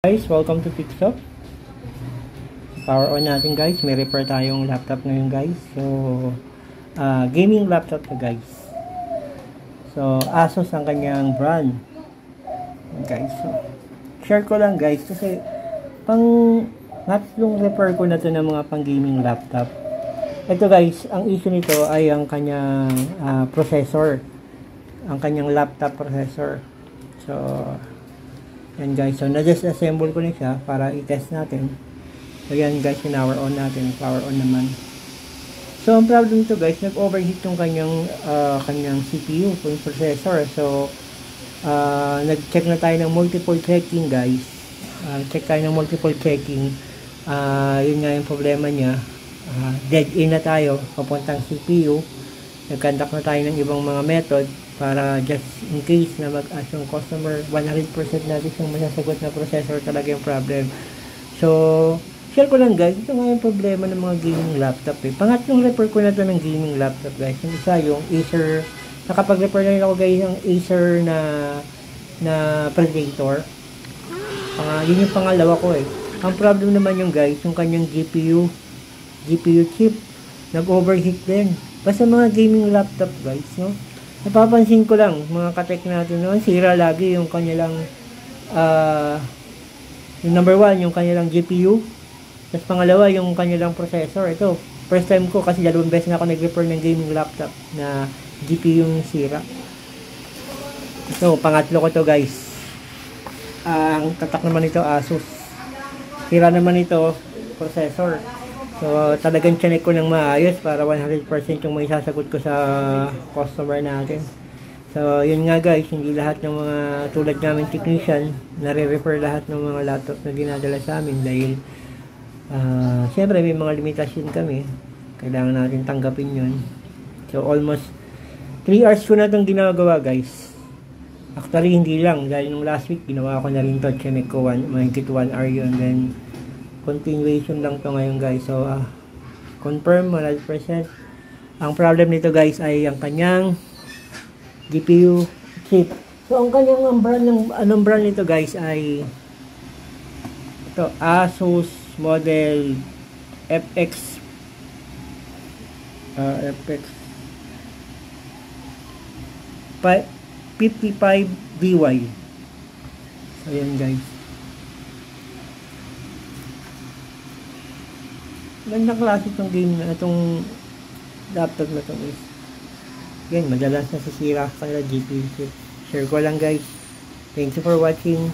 Guys, welcome to TikTok. Power on natin guys. May repair tayong laptop ngayon guys. So, gaming laptop to guys. So, Asus ang kanyang brand. Guys, so, share ko lang guys. Kasi, yung repair ko na to ng mga pang gaming laptop. Ito guys, ang issue nito ay ang kanyang processor. Ang kanyang laptop processor. So, yan guys, so na-disassemble ko na siya para i-test natin. So yan guys, power on natin, power on naman. So ang problem nito guys, nag-overheat yung kanyang CPU, yung processor. So nag-check na tayo ng multiple checking guys. Check tayo ng multiple checking. Yun nga yung problema niya. Dead in na tayo, papuntang CPU. Nag-conduct na tayo ng ibang mga method para just in case na mag-ask yung customer, 100% natin yung masasagot na processor talaga yung problem. So, share ko lang guys, ito nga yung problema ng mga gaming laptop eh. Pangatlong repair ko na to ng gaming laptop guys. Yung isa yung Acer, nakapag-repair na rin ako guys yung Acer na Predator. Yun yung pangalawa ko eh. Ang problem naman yung guys, yung kanyang GPU chip, nag-overheat din. Basta mga gaming laptop guys, no? Napapansin ko lang, mga katek natin noon, sira lagi yung kanilang yung number 1, yung kanilang GPU. Tapos pangalawa, yung kanilang processor. Ito, first time ko kasi 2 beses na ako nag-repair ng gaming laptop na GPU yung sira. Ito, pangatlo ko to guys. Ang tatak naman ito, Asus. Sira naman ito, processor. So, talagang chinek ko ng maayos para 100% yung may sasagot ko sa customer natin. So, yun nga guys, hindi lahat ng mga tulad namin technician, nare-refer lahat ng mga laptop na dinadala sa amin dahil syempre may mga limitasyon kami. Kailangan natin tanggapin yun. So, almost 3 hours ko na itong ginagawa guys. Actually, hindi lang. Dahil nung last week, ginawa ko na rin ito. Chinek ko 1 hour yun. Then, continuation lang to ngayon guys. So confirm 100%. Ang problem nito guys ay ang kanyang GPU chip. So ang kanyang anong brand nito guys ay ito, Asus model FX FX 55DY. So yan guys. Gandang klase itong game na itong laptop na itong is. Yan, madalas nasisira sa kanila GPU chip. Share ko lang guys. Thank you for watching.